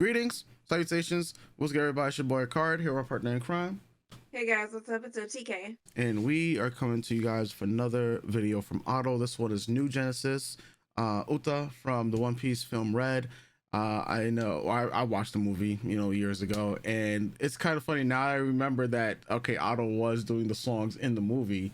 Greetings, salutations. What's good, everybody? It's your boy Ekard here, our partner in crime. Hey guys, what's up? It's OTK. And we are coming to you guys for another video from Otto. This one is New Genesis. Uta from the One Piece film Red. I know I watched the movie, years ago, and it's kind of funny now. I remember that Otto was doing the songs in the movie.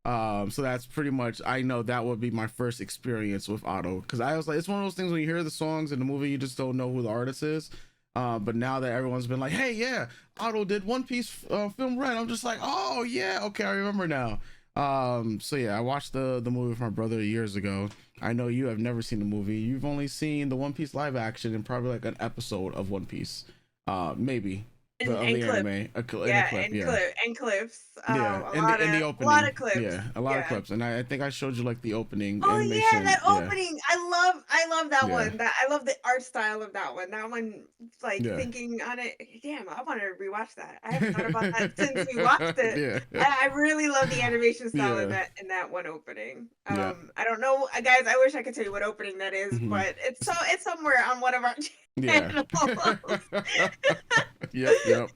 So that's pretty much, I know that would be my first experience with Otto, because I was like, it's one of those things when you hear the songs in the movie, you just don't know who the artist is. But now that everyone's been like, hey, yeah, Otto did One Piece film Red, I'm just like, oh yeah, okay, I remember now. So yeah, I watched the movie with my brother years ago. I know you have never seen the movie. You've only seen the One Piece live action and probably like an episode of One Piece, maybe And, of and the clip. anime, a Yeah, clip, and yeah. clips. Yeah, in the A lot opening, of clips. yeah, a lot of Yeah. clips, and I think I showed you like the opening Oh yeah, animation. that Yeah, opening. I love that yeah, one. I love the art style of that one. That one, like yeah, thinking on it. Damn, I want to rewatch that. I haven't thought about that since we watched it. yeah, I really love the animation style in yeah, that one opening. yeah. I don't know, guys. I wish I could tell you what opening that is, Hmm. but it's somewhere on one of our Yeah. channels. Yep, yep.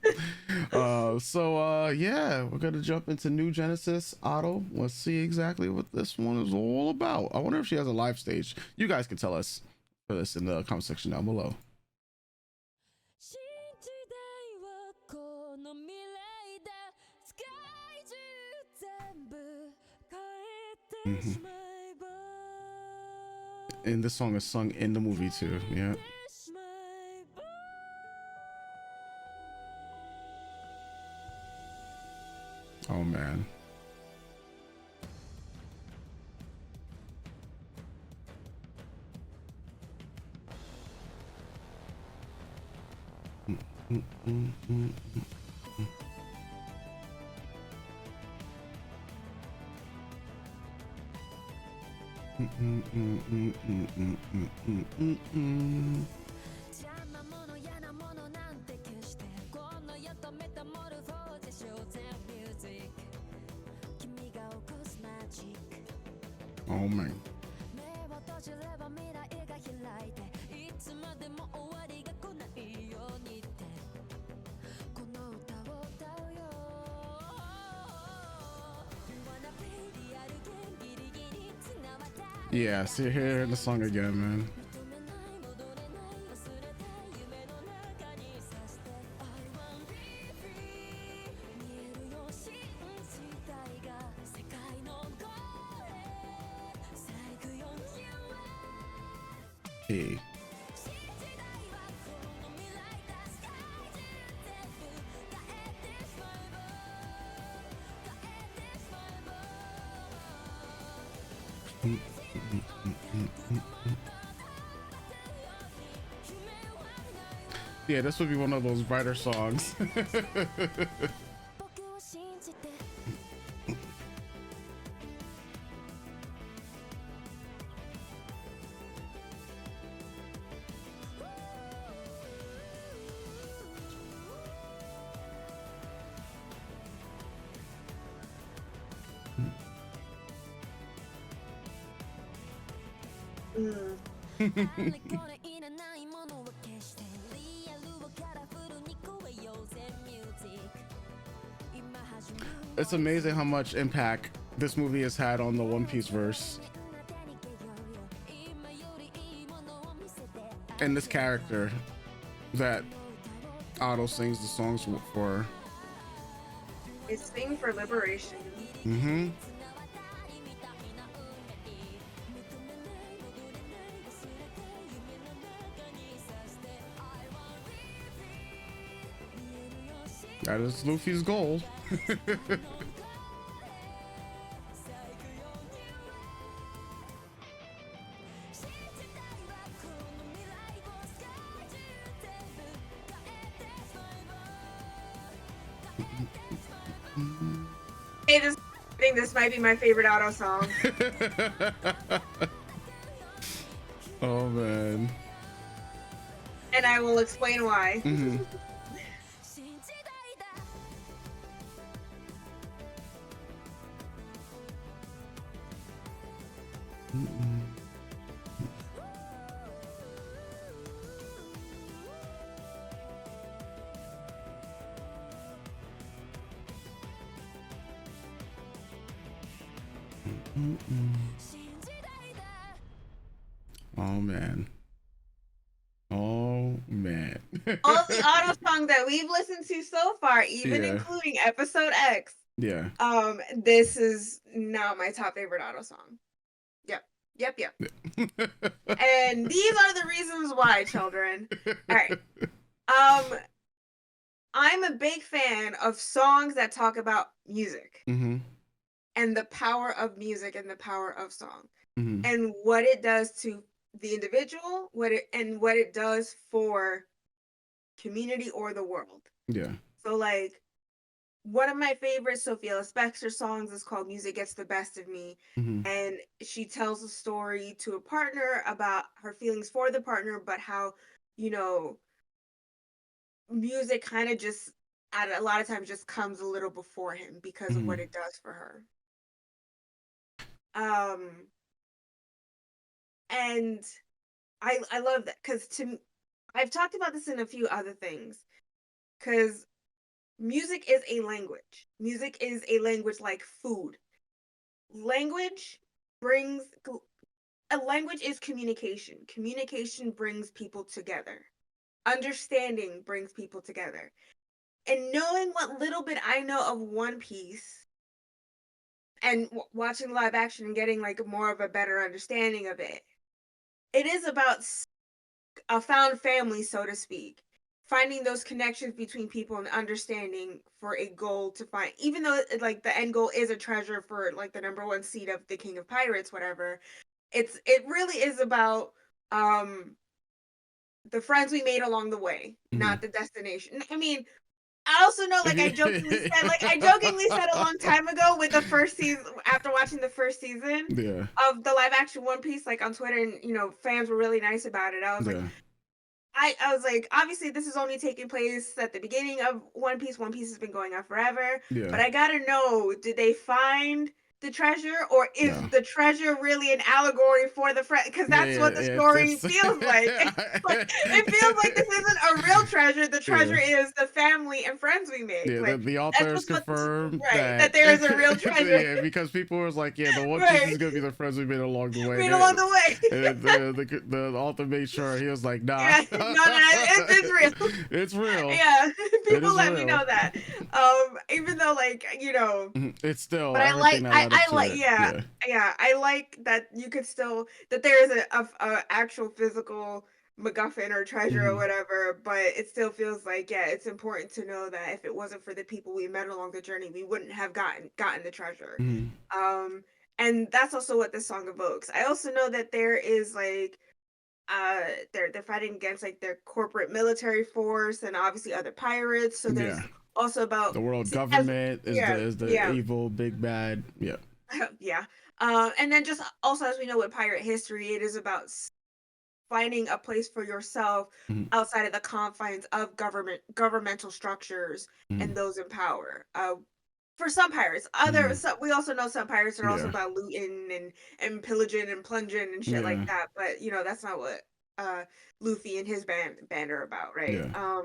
Yeah, we're gonna jump into New Genesis Otto. Let's see exactly what this one is all about. I wonder if she has a live stage. You guys can tell us for this in the comment section down below. Mhm. And this song is sung in the movie too. Yeah. Oh man. Oh man. Yeah, see here the song again, man. Hey. Yeah, this would be one of those brighter songs. It's amazing how much impact this movie has had on the One Piece verse and this character that Otto sings the songs for. It's Sing for Liberation. Mm-hmm. That is Luffy's goal. Hey, I think this might be my favorite Otto song. Oh man. And I will explain why. Mm-hmm. Oh man. Oh man. All the auto songs that we've listened to so far, even Yeah. including episode X, Yeah. this is now my top favorite auto song. Yep. Yep, yep. And these are the reasons why, children. All right. I'm a big fan of songs that talk about music Mm-hmm. and the power of music and the power of song Mm-hmm. and what it does to the individual, what it does for community or the world. Yeah. So like one of my favorite Sophia Spexter songs is called Music Gets the Best of Me. Mm-hmm. And she tells a story to a partner about her feelings for the partner, but how, you know, music kind of just at a lot of times just comes a little before him because of what Mm-hmm. it does for her. Um and I love that because I've talked about this in a few other things because music is a language. Music is a language like food. Language brings a language is communication. Communication brings people together. Understanding brings people together. And knowing what little bit I know of One Piece and watching live action and getting like more of a better understanding of it, it is about a found family, so to speak. Finding those connections between people and understanding for a goal to find, even though like the end goal is a treasure for like the number one seed of the King of Pirates, whatever. It really is about the friends we made along the way, Mm-hmm. not the destination. I mean, I also know, like I jokingly said a long time ago with the first season, after watching the first season Yeah. of the live action One Piece, like on Twitter, and fans were really nice about it. I was like, Yeah. I was like, obviously this is only taking place at the beginning of One Piece. One Piece has been going on forever, Yeah. but I gotta know, did they find the treasure, or is No. the treasure really an allegory for the friend? Because Yeah, that's yeah, what the yeah. story feels like. It feels like this isn't a real treasure. The treasure Yeah. is the family and friends we make. Yeah, Like the that's authors just what confirmed right, that that there is a real treasure. yeah, because people was like, yeah, the One Piece Right. is gonna be the friends we made along the way. Read along the way. And the author made sure he was like, nah, Yeah, no, it's real. it's real. Yeah, It people is let me real. know that. Even though, like, It's still but everything that led up I to like, it. yeah, Yeah. yeah, I like that you could still that there is a actual physical MacGuffin or treasure or Hmm. whatever, but it still feels like, yeah, it's important to know that if it wasn't for the people we met along the journey, we wouldn't have gotten the treasure. Hmm. Um, and that's also what this song evokes. I also know that there is like they're fighting against like their corporate military force and obviously other pirates. So Yeah. there's also about The world as government is yeah, the yeah. evil big bad. Yeah. Yeah. And then just also as we know with pirate history, it is about finding a place for yourself Hmm. outside of the confines of governmental structures Hmm. and those in power. For some pirates, Hmm. we also know some pirates are also Yeah. about looting and pillaging and plunging and shit like Yeah. that. But that's not what Luffy and his band are about, right? Yeah.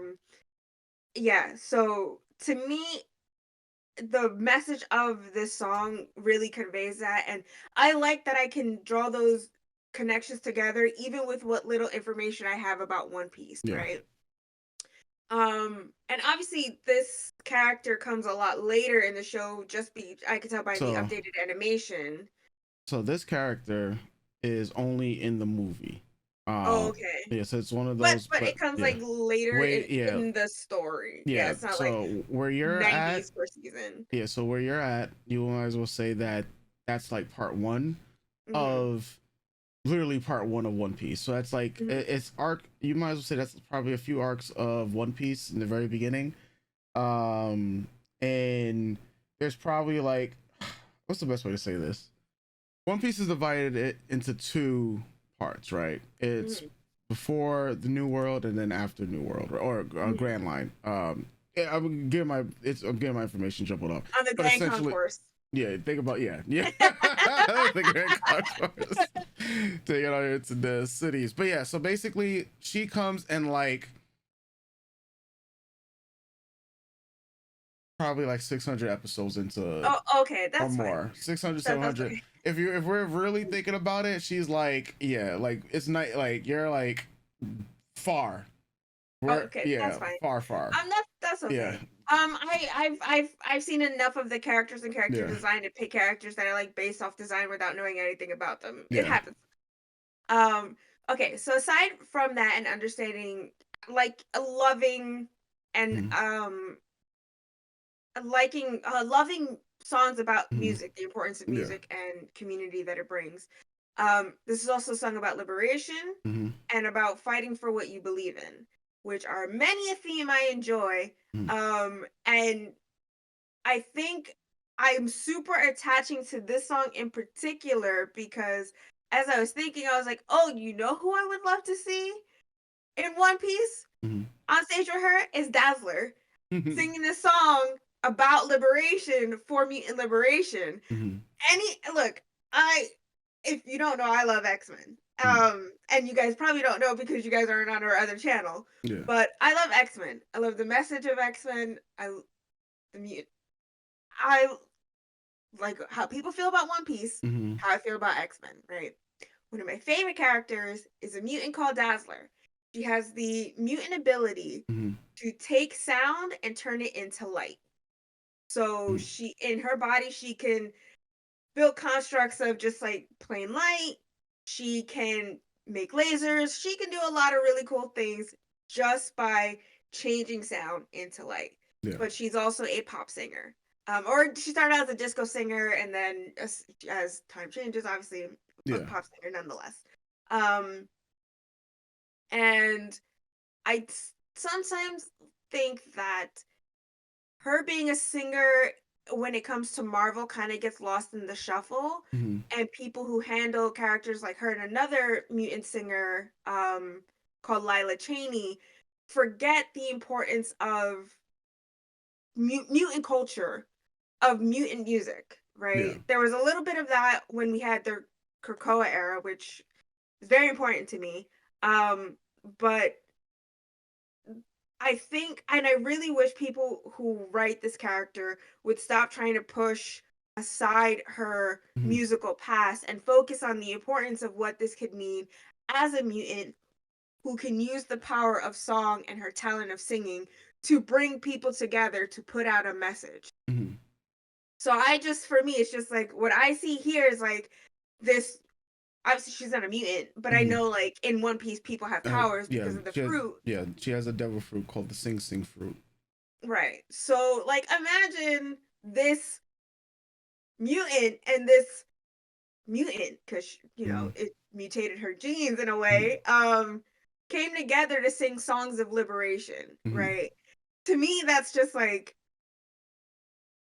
Yeah. So to me, the message of this song really conveys that, and I like that I can draw those connections together even with what little information I have about One Piece, Yeah. right? And obviously this character comes a lot later in the show, just be I could tell by the So updated animation. this character is only in the movie. Oh, okay. Yeah, so it's one of But those, but but it comes yeah. like later Wait, yeah. in the story. Yeah, Yeah. it's not like So where you're at, 90s per season. yeah, so where you're at, you might as well say that that's like part one Mhm. of literally part one of One Piece. So that's like Mhm. it's arc. You might as well say that's probably a few arcs of One Piece in the very beginning. Um, and there's probably like, what's the best way to say this? One Piece is divided it into two parts, right? It's Mhm. before the New World and then after New World, or Mhm. Grand Line. Yeah, I'm getting my information jumbled up, On the but Grand essentially, Concourse. yeah. Think about yeah. The Grand Concourse. Take it out here to the cities, but yeah. So basically, she comes and like probably like 600 episodes into Oh, okay, or that's fine. more 600, That's 700. fine. if we're really thinking about it, she's like, yeah, like it's not like you're like far. Oh, We're okay, that's yeah, fine. far. That's Yeah, okay. I've seen enough of the characters and character yeah, design to pick characters that are like based off design without knowing anything about them. It yeah. happens. Um, okay, so aside from that and understanding like loving and Mm-hmm. loving songs about Mm-hmm. music, the importance of Yeah. music and community that it brings. This is also a song about liberation Mm-hmm. and about fighting for what you believe in, which are many a theme I enjoy. And I think I'm super attaching to this song in particular because as I was thinking, I was like, oh, you know who I would love to see in One Piece Mm-hmm. on stage with her is Dazzler Mm-hmm. singing this song about liberation for mutant liberation. Mm-hmm. Look, I if you don't know, I love X-Men. And you guys probably don't know because you guys aren't on our other channel. Yeah. But I love X-Men. I love the message of X-Men. The mutant. I like how people feel about One Piece, Mm-hmm. how I feel about X-Men, right? One of my favorite characters is a mutant called Dazzler. She has the mutant ability Mm-hmm. to take sound and turn it into light. So Mm-hmm. she in her body she can build constructs of just like plain light. She can make lasers. She can do a lot of really cool things just by changing sound into light. Yeah. But she's also a pop singer. Or she started out as a disco singer and then as time changes, obviously a Yeah. pop singer nonetheless. Um, and I sometimes think that her being a singer when it comes to Marvel kind of gets lost in the shuffle. Mm-hmm. And people who handle characters like her and another mutant singer called Lila Cheney forget the importance of mutant culture, of mutant music, Yeah. right? There was a little bit of that when we had the Krakoa era, which is very important to me. But I think, and I really wish people who write this character would stop trying to push aside her Mm-hmm. musical past and focus on the importance of what this could mean as a mutant who can use the power of song and her talent of singing to bring people together to put out a message. Mm-hmm. So for me, it's just like what I see here is like this. Obviously, she's not a mutant, but I Mm-hmm. know like in One Piece, people have powers Yeah. because of the She has, fruit. yeah. She has a devil fruit called the Sing Sing fruit. Right. So, like, imagine this mutant and this mutant, because Mm-hmm. it mutated her genes in a Mm-hmm. way, came together to sing songs of liberation, Mm-hmm. right? To me, that's just like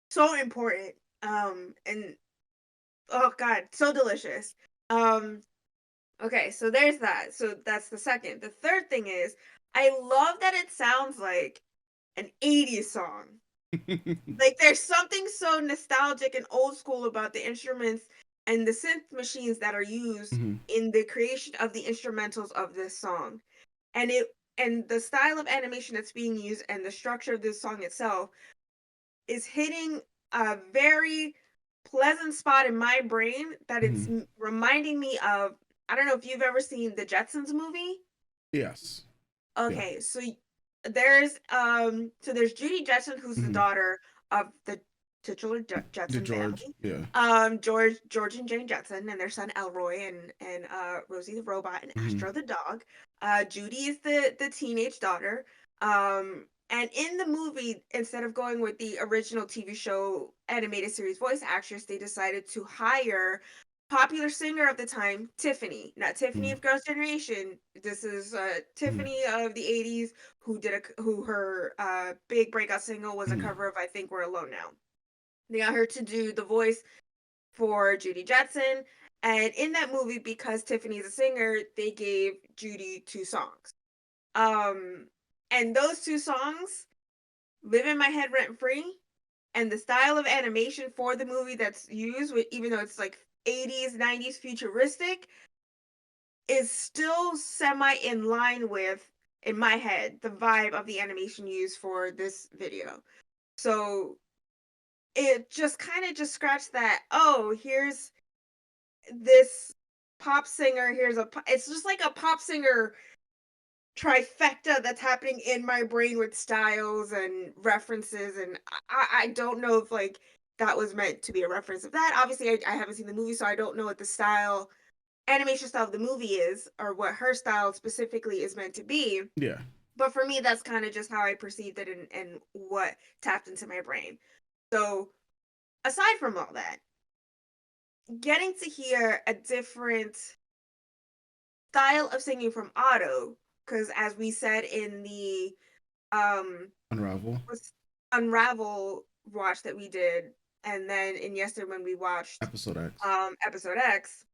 so important. And oh god, so delicious. Um, okay, so there's that. So that's the second. The third thing is I love that it sounds like an 80s song. Like there's something so nostalgic and old school about the instruments and the synth machines that are used Mm-hmm. in the creation of the instrumentals of this song. And the style of animation that's being used and the structure of this song itself is hitting a very pleasant spot in my brain that Mm-hmm. it's reminding me of. I don't know if you've ever seen the Jetsons movie. Yes. Yeah. Okay, so there's Judy Jetson, who's the Mm-hmm. daughter of the titular The Jetson George. family. Yeah. George and Jane Jetson, and their son Elroy and Rosie the robot and Mm-hmm. Astro the dog. Judy is the teenage daughter. And in the movie, instead of going with the original TV show animated series voice actress, they decided to hire popular singer of the time, Tiffany. Not Tiffany of Girls' Generation. This is Mm-hmm. Tiffany of the '80s, who her big breakout single was a Mm-hmm. cover of "I Think We're Alone Now." They got her to do the voice for Judy Jetson, and in that movie, because Tiffany's a singer, they gave Judy two songs. Um, and those two songs live in my head rent free. And the style of animation for the movie that's used, even though it's like '80s, '90s futuristic, is still semi in line with, in my head, the vibe of the animation used for this video. So it just kind of just scratched that, oh, here's this pop singer, it's just like a pop singer trifecta that's happening in my brain with styles and references, and I don't know if like that was meant to be a reference of that. Obviously, I haven't seen the movie, so I don't know what the style animation style of the movie is, or what her style specifically is meant to be. Yeah. But for me, that's kind of just how I perceived it, and what tapped into my brain. So aside from all that, getting to hear a different style of singing from Otto, because as we said in the Unravel. was Unravel watch that we did, and then in yesterday when we watched Episode X. Episode X,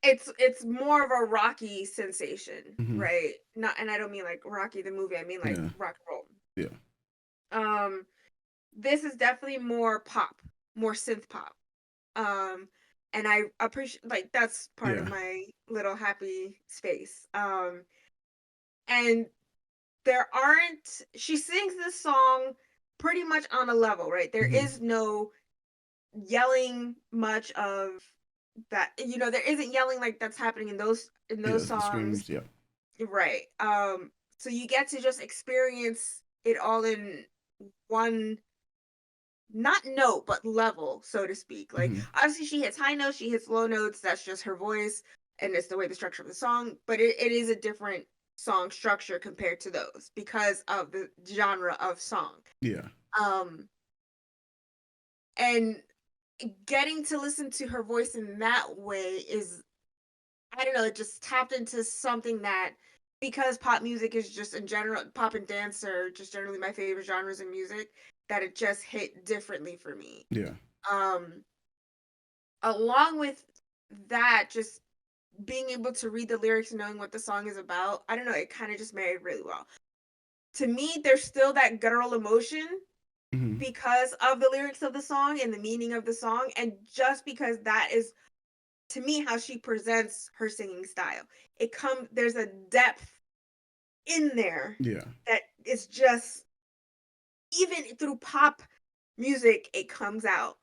it's more of a rocky sensation, Mm-hmm. right? Not, and I don't mean like Rocky the movie, I mean like Yeah. rock and roll. Yeah. This is definitely more pop, more synth pop. And I appreciate, like, that's part of Yeah. my little happy space. And there aren't she sings this song pretty much on a level, right? There Mm-hmm. is no yelling much of that, there isn't yelling like that's happening in Yeah. those The songs. screams. Yeah. Right. So you get to just experience it all in one, not note, but level, so to speak. Like, Mm-hmm. obviously she hits high notes, she hits low notes, that's just her voice, and it's the way the structure of the song, but it is a different song structure compared to those because of the genre of song. Yeah. Um and getting to listen to her voice in that way is, I don't know, it just tapped into something that, because pop music is just in general, pop and dance are just generally my favorite genres of music, that it just hit differently for me. Yeah. Um, Along with that, just being able to read the lyrics and knowing what the song is about, I don't know, it kind of just married really well. To me, there's still that guttural emotion Mm-hmm. because of the lyrics of the song and the meaning of the song, and just because that is, to me, how she presents her singing style. There's a depth in there Yeah. that is just, even through pop music, it comes out.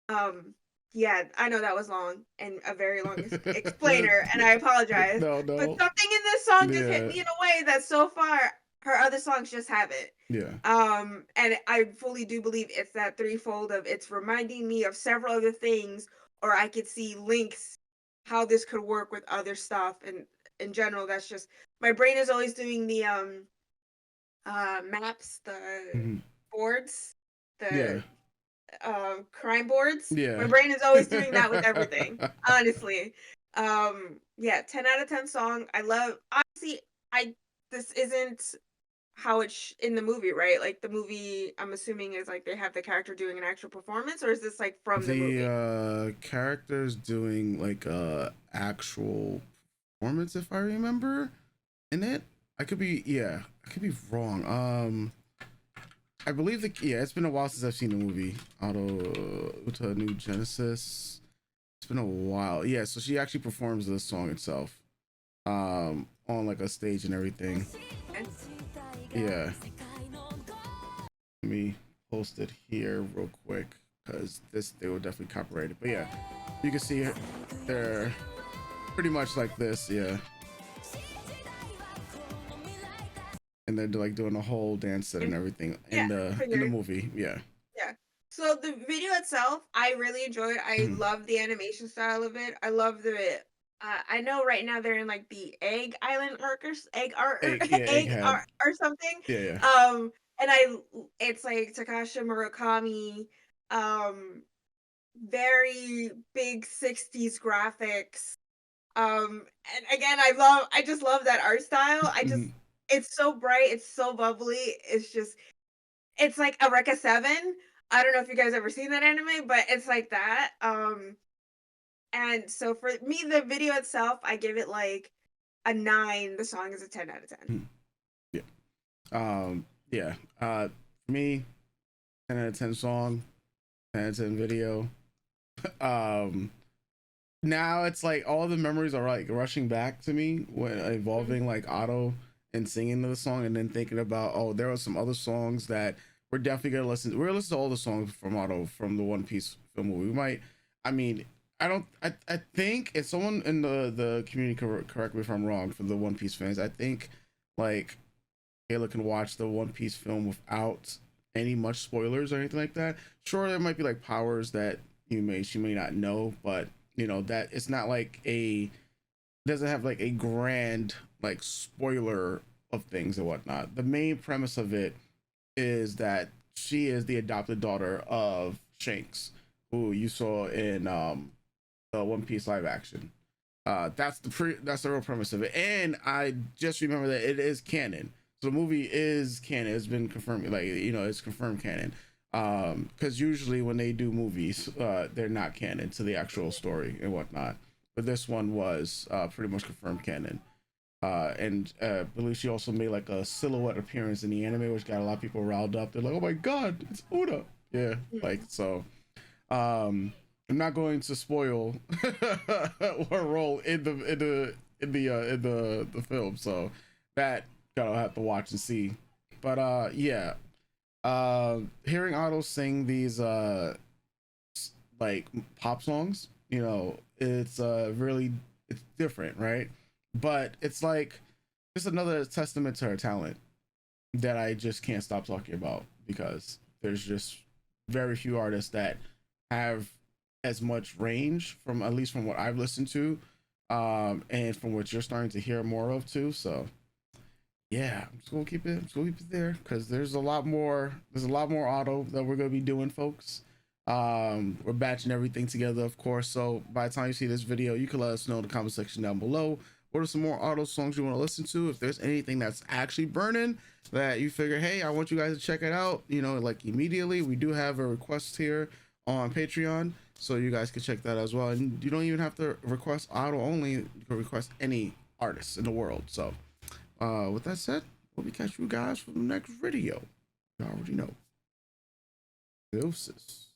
Um, yeah, I know that was long and a very long explainer, and I apologize. No. But No. something in this song just hit Yeah. me in a way that so far her other songs just haven't. Yeah. And I fully do believe it's that threefold of, it's reminding me of several other things, or I could see links how this could work with other stuff, and in general, that's just, my brain is always doing the maps, the Mm-hmm. boards, Yeah. the crime boards. My Yeah. brain is always doing that with everything, honestly. Yeah, 10 out of 10 song. I love, obviously, I this isn't how it's in the movie, right? Like, the movie, I'm assuming, is like they have the character doing an actual performance, or is this like from the movie? The characters doing like actual performance, if I remember, in it. I could be, yeah, I could be wrong. I believe yeah, it's been a while since I've seen the movie Uta New Genesis. It's been a while. Yeah, so she actually performs the song itself on like a stage and everything. Okay. Yeah. Let me post it here real quick because they will definitely copyright it. But yeah, you can see they're pretty much like this, yeah. And they're like doing a whole dance set and everything Yeah, in the movie, yeah. yeah. So the video itself, I really enjoyed. I Mhm. love the animation style of it. I love the. I know right now they're in like the Egg Island arc, or egg art, Yeah, egg Egghead. art or something. Yeah, yeah. And it's like Takashi Murakami, um, very big '60s graphics. And again, I just love that art style. Mhm. It's so bright, it's so bubbly. It's like Eureka 7. I don't know if you guys ever seen that anime, but it's like that. And so for me, the video itself, I give it like a 9. The song is a 10 out of 10. Mhm. Yeah. Yeah. For me, 10 out of 10 song, 10 out of 10 video. Um, now it's like all the memories are like rushing back to me when Mhm. involving like Otto and singing the song, and then thinking about, oh, there are some other songs that we're definitely gonna listen to. We're gonna listen to all the songs from Otto from the One Piece film movie. We might, I mean, I don't. I think if someone in the community correct me if I'm wrong for the One Piece fans. I think like Kayla can watch the One Piece film without any much spoilers or anything like that. Sure, there might be like powers that she may not know, but that it's not like a doesn't have like a grand like spoiler of things and whatnot. The main premise of it is that she is the adopted daughter of Shanks, who you saw in the One Piece live action. That's the real premise of it. And I just remember that it is canon. So the movie is canon. It's been confirmed. Like it's confirmed canon. Because usually when they do movies, they're not canon to the actual story and whatnot. But this one was pretty much confirmed canon. And I believe she also made like a silhouette appearance in the anime, which got a lot of people riled up. They're like, "Oh my god, it's Oda!" Yeah, like so. I'm not going to spoil her role in the film, so that gotta have to watch and see. But yeah, hearing Otto sing these like pop songs, it's really it's different, right? But it's like just another testament to her talent that I just can't stop talking about because there's just very few artists that have as much range from at least from what I've listened to, and from what you're starting to hear more of too. So yeah, I'm just gonna keep it. I'm just gonna keep it there because there's a lot more. There's a lot more auto that we're gonna be doing, folks. We're batching everything together, of course. So by the time you see this video, you can let us know in the comment section down below. What are some more auto songs you want to listen to? If there's anything that's actually burning that you figure, hey, I want you guys to check it out, like immediately. We do have a request here on Patreon, so you guys can check that as well. And you don't even have to request auto only. You can request any artist in the world. So with that said, we'll be catching you guys for the next video. You already know. Deuces.